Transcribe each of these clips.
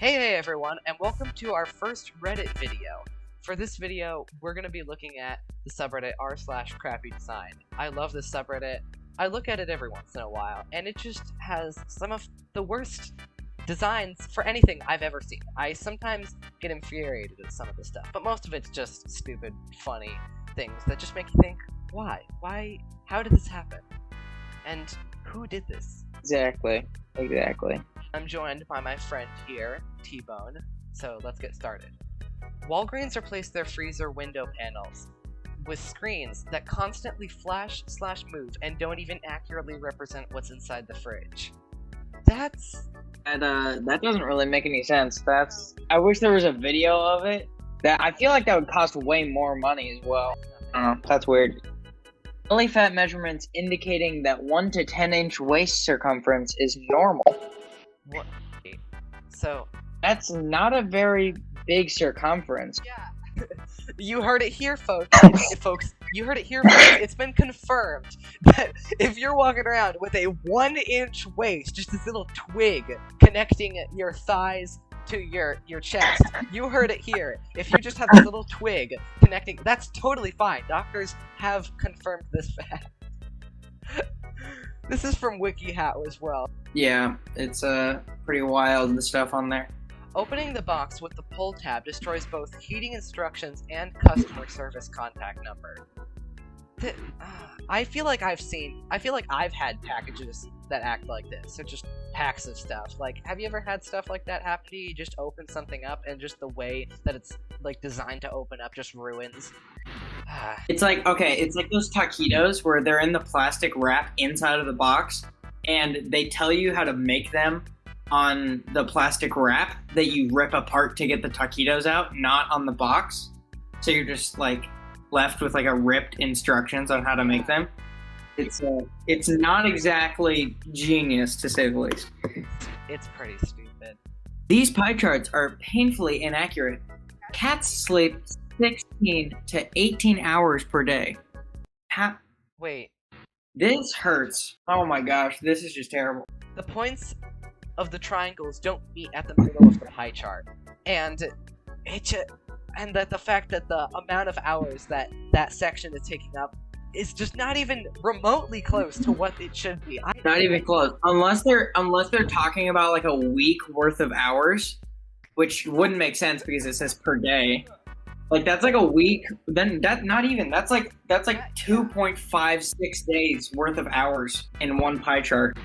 Hey everyone, and welcome to our first Reddit video. For this video, we're going to be looking at the subreddit r/crappydesign. I love this subreddit. I look at it every once in a while, and it just has some of the worst designs for anything I've ever seen. I sometimes get infuriated at some of the stuff, but most of it's just stupid, funny things that just make you think, why? How did this happen? And who did this? Exactly. I'm joined by my friend here, T-Bone, so let's get started. Walgreens replaced their freezer window panels with screens that constantly flash/move and don't even accurately represent what's inside the fridge. That doesn't really make any sense. I wish there was a video of it. I feel like that would cost way more money as well. I don't know, that's weird. Belly fat measurements indicating that 1 to 10 inch waist circumference is normal. What? So... That's not a very big circumference. Yeah. You heard it here, folks. You heard it here, folks. It's been confirmed that if you're walking around with a 1-inch waist, just this little twig connecting your thighs to your chest, you heard it here. If you just have this little twig connecting, that's totally fine. Doctors have confirmed this fact. This is from WikiHow as well. Yeah, it's pretty wild, the stuff on there. Opening the box with the pull tab destroys both heating instructions and customer service contact number. I feel like I've had packages that act like this. They're just packs of stuff. Like, have you ever had stuff like that happen to you? You just open something up and just the way that it's like designed to open up just ruins. It's like those taquitos where they're in the plastic wrap inside of the box and they tell you how to make them on the plastic wrap that you rip apart to get the taquitos out, not on the box. So you're just like left with like a ripped instructions on how to make them. It's not exactly genius, to say the least. It's pretty stupid. These pie charts are painfully inaccurate. Cats sleep 16 to 18 hours per day. Wait. This hurts. Oh my gosh, this is just terrible. The points of the triangles don't meet at the middle of the pie chart, and the fact that the amount of hours that section is taking up is just not even remotely close to what it should be. Not even close. Unless they're talking about like a week worth of hours, which wouldn't make sense because it says per day. Like that's like a week. Then that's like 2.56 days worth of hours in one pie chart.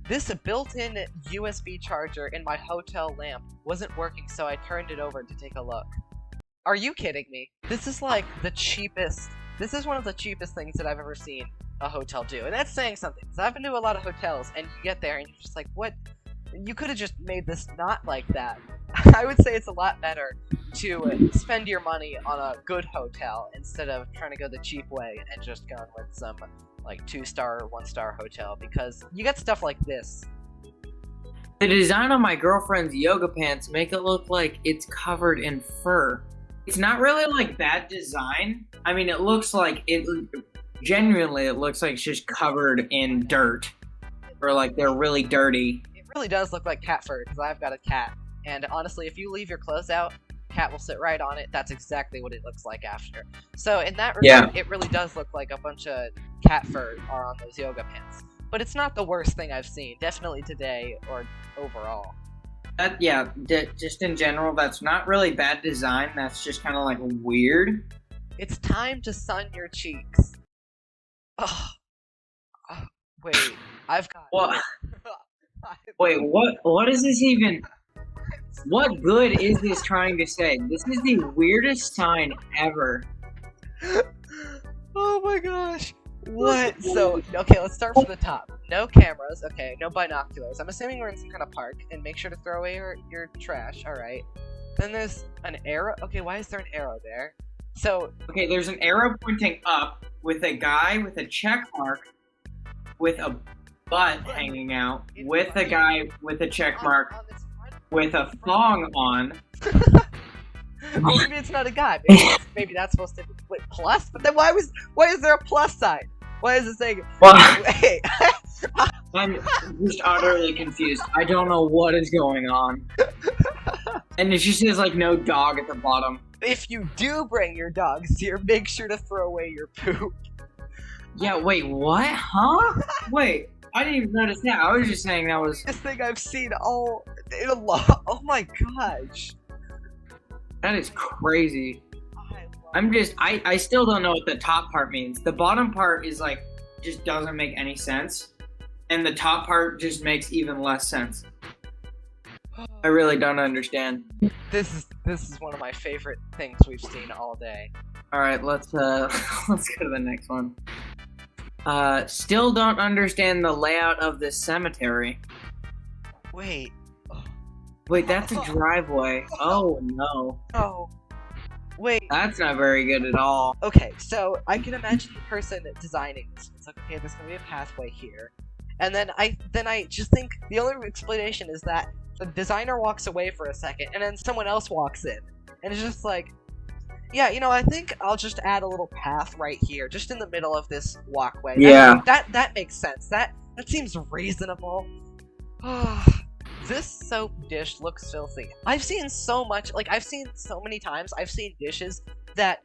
This built-in USB charger in my hotel lamp wasn't working, so I turned it over to take a look. Are you kidding me? This is like the cheapest. This is one of the cheapest things that I've ever seen a hotel do, and that's saying something. Because I've been to a lot of hotels, and you get there, and you're just like, what? You could have just made this not like that. I would say it's a lot better to spend your money on a good hotel instead of trying to go the cheap way and just going with some like 2-star or 1-star hotel, because you get stuff like this. The design on my girlfriend's yoga pants make it look like it's covered in fur. It's not really like bad design. I mean, it looks like genuinely it looks like it's just covered in dirt, or like they're really dirty. It really does look like cat fur, because I've got a cat, and honestly, if you leave your clothes out, cat will sit right on it. That's exactly what it looks like after. So in that regard, It really does look like a bunch of cat fur are on those yoga pants. But it's not the worst thing I've seen, definitely today or overall. Just in general, that's not really bad design. That's just kind of like weird. It's time to sun your cheeks. Wait, I've got. What? Wait, what is this even? What good is this trying to say? This is the weirdest sign ever. Oh my gosh. What? So, okay, let's start from the top. No cameras, okay, no binoculars. I'm assuming we're in some kind of park, and make sure to throw away your trash, alright. Then there's an arrow. Okay, why is there an arrow there? So... Okay, there's an arrow pointing up with a guy with a check mark with a butt hanging out, with a guy with a check mark with a thong on. Well, maybe it's not a guy. Maybe that's supposed to be plus. But then why is there a plus sign? Why is it saying? Wait. I'm just utterly confused. I don't know what is going on. And it just says like no dog at the bottom. If you do bring your dogs here, make sure to throw away your poop. Yeah, wait, what? Huh? Wait, I didn't even notice that. I was just saying that was. This thing I've seen all in a lot. Oh my gosh. That is crazy. I love I still don't know what the top part means. The bottom part is like, just doesn't make any sense. And the top part just makes even less sense. I really don't understand. This is one of my favorite things we've seen all day. Alright, let's let's go to the next one. Still don't understand the layout of this cemetery. Wait. Wait, that's a driveway. Oh no. Oh. Wait. That's not very good at all. Okay, so I can imagine the person designing this. It's like, okay, there's gonna be a pathway here. And then I just think the only explanation is that the designer walks away for a second and then someone else walks in. And it's just like, yeah, you know, I think I'll just add a little path right here, just in the middle of this walkway. Yeah. That makes sense. That seems reasonable. This soap dish looks filthy. I've seen so many times, I've seen dishes that,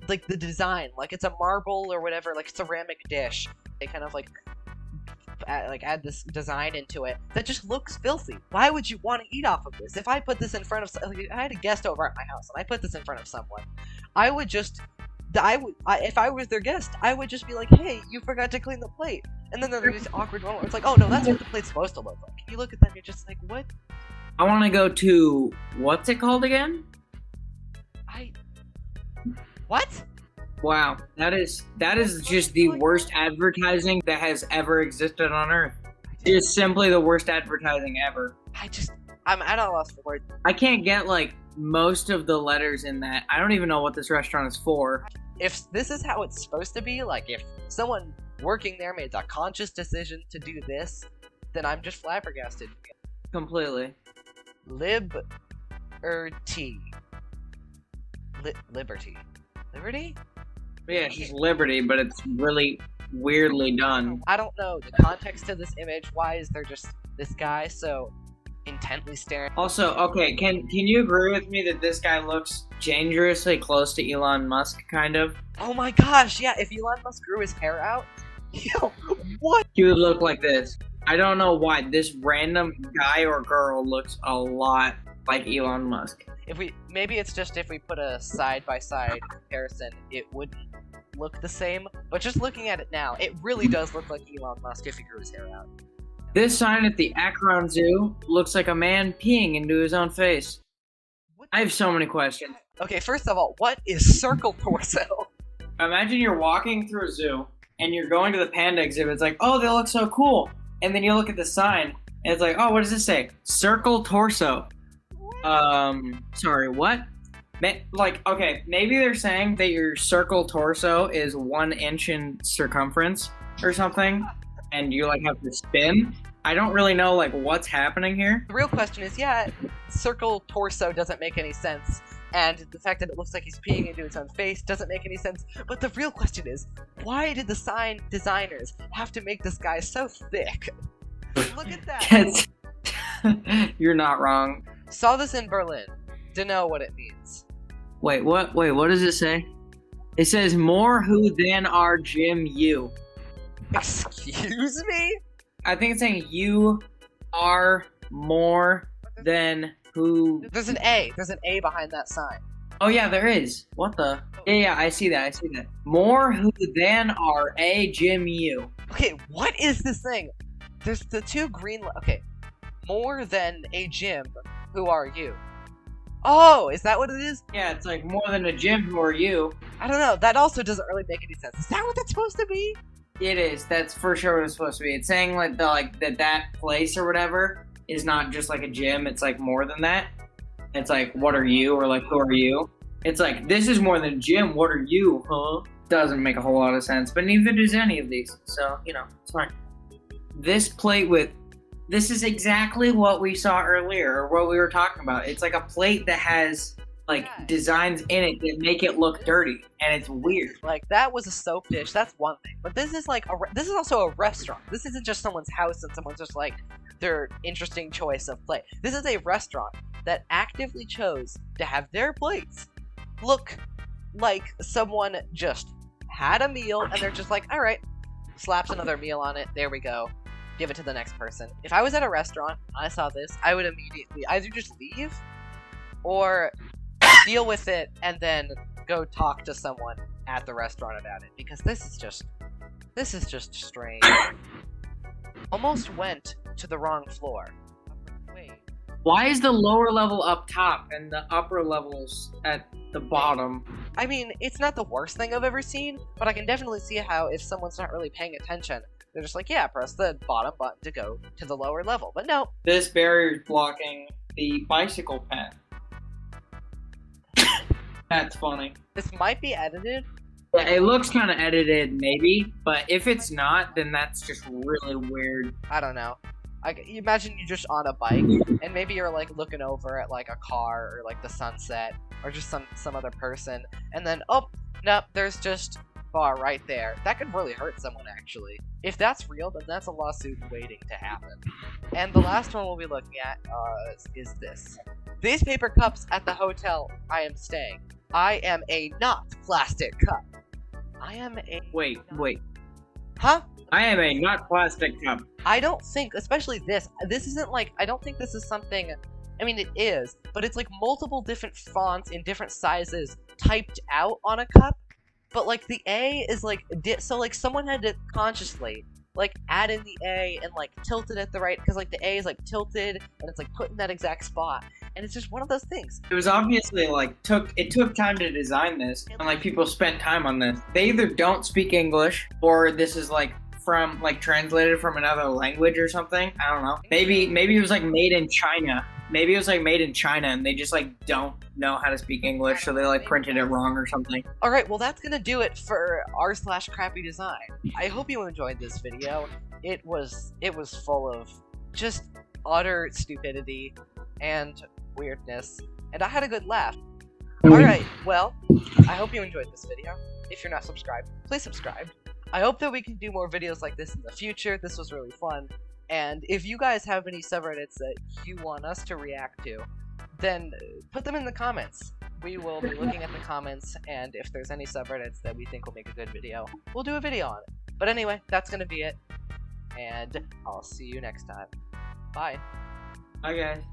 like, the design, like, it's a marble or whatever, like, ceramic dish. They kind of, add this design into it that just looks filthy. Why would you want to eat off of this? If I put this in front of, I had a guest over at my house, and I put this in front of someone, if I was their guest, I would just be like, hey, you forgot to clean the plate. And then there's this awkward moment where it's like, oh no, that's what the plate's supposed to look like. You look at them, you're just like, what? I want to go to, what's it called again? What? Wow, that is just the worst advertising that has ever existed on Earth. It's simply the worst advertising ever. I'm at a loss for words. I can't get, like, most of the letters in that. I don't even know what this restaurant is for. If this is how it's supposed to be, like, if someone working there made a conscious decision to do this, then I'm just flabbergasted. Completely. Liberty. Liberty? Yeah, it's just Liberty, but it's really weirdly done. I don't know the context to this image. Why is there just this guy so intently staring? Also, okay, can you agree with me that this guy looks dangerously close to Elon Musk, kind of? Oh my gosh, yeah, if Elon Musk grew his hair out, yo, what? He would look like this. I don't know why this random guy or girl looks a lot like Elon Musk. Maybe it's just if we put a side-by-side comparison, it wouldn't look the same, but just looking at it now, it really does look like Elon Musk if he grew his hair out. This sign at the Akron Zoo looks like a man peeing into his own face. I have so many questions. Okay, first of all, what is circle torso? Imagine you're walking through a zoo, and you're going to the panda exhibit. It's like, oh, they look so cool. And then you look at the sign, and it's like, oh, what does this say? Circle torso. Sorry, what? Like, okay, maybe they're saying that your circle torso is 1 inch in circumference or something, and you, like, have to spin. I don't really know, like, what's happening here. The real question is, yeah, circle torso doesn't make any sense, and the fact that it looks like he's peeing into his own face doesn't make any sense, but the real question is, why did the sign designers have to make this guy so thick? Look at that! You're not wrong. Saw this in Berlin. To know what it means. Wait, what does it say? It says, more who than are Jim you. Excuse me? I think it's saying you are more than who. There's an A. There's an A behind that sign. Oh yeah, there is. What the? Yeah, I see that. More who than are a Jim you. Okay, what is this thing? There's the two green. Okay, more than a Jim. Who are you? Oh, is that what it is? Yeah, it's like more than a Jim. Who are you? I don't know. That also doesn't really make any sense. Is that what that's supposed to be? It is. That's for sure what it's supposed to be. It's saying like that place or whatever is not just like a gym. It's like more than that. It's like, what are you? Or like, who are you? It's like, this is more than a gym. What are you? Huh? Doesn't make a whole lot of sense. But neither does any of these. So, you know, it's fine. This is exactly what we saw earlier, or what we were talking about. It's like a plate that has like designs in it that make it look dirty, and it's weird. Like, that was a soap dish, that's one thing. But this is like this is also a restaurant. This isn't just someone's house and someone's just like, their interesting choice of plate. This is a restaurant that actively chose to have their plates look like someone just had a meal and they're just like, all right, slaps another meal on it, there we go, give it to the next person. If I was at a restaurant and I saw this, I would immediately either just leave or deal with it and then go talk to someone at the restaurant about it, because this is just strange. Almost went to the wrong floor. Wait. Why is the lower level up top and the upper levels at the bottom? I mean, it's not the worst thing I've ever seen, but I can definitely see how if someone's not really paying attention, they're just like, yeah, press the bottom button to go to the lower level. But no. This barrier is blocking the bicycle path. That's funny. This might be edited. Yeah, it looks kind of edited, maybe, but if it's not, then that's just really weird. I don't know. You imagine you're just on a bike, and maybe you're like looking over at like a car or like the sunset or just some other person, and then oh nope, there's just bar right there. That could really hurt someone actually. If that's real, then that's a lawsuit waiting to happen. And the last one we'll be looking at is this. These paper cups at the hotel I am staying. I am a not plastic cup. I am a... Wait. Huh? I am a not plastic cup. I don't think, especially this isn't like, I don't think this is something, I mean it is, but it's like multiple different fonts in different sizes typed out on a cup, but like the A is like, so like someone had to consciously like add in the A and like tilt it at the right, because like the A is like tilted and it's like put in that exact spot, and it's just one of those things. It was obviously like it took time to design this, and like people spent time on this. They either don't speak English or this is like from like translated from another language or something. I don't know. Maybe it was like made in China. Maybe it was like made in China and they just like don't know how to speak English, so they like printed it wrong or something. Alright, well that's gonna do it for r/crappydesign. I hope you enjoyed this video. It was full of just utter stupidity and weirdness, and I had a good laugh. Alright, well, I hope you enjoyed this video. If you're not subscribed, please subscribe. I hope that we can do more videos like this in the future. This was really fun. And if you guys have any subreddits that you want us to react to, then put them in the comments. We will be looking at the comments, and if there's any subreddits that we think will make a good video, we'll do a video on it. But anyway, that's gonna be it, and I'll see you next time. Bye. Bye, guys.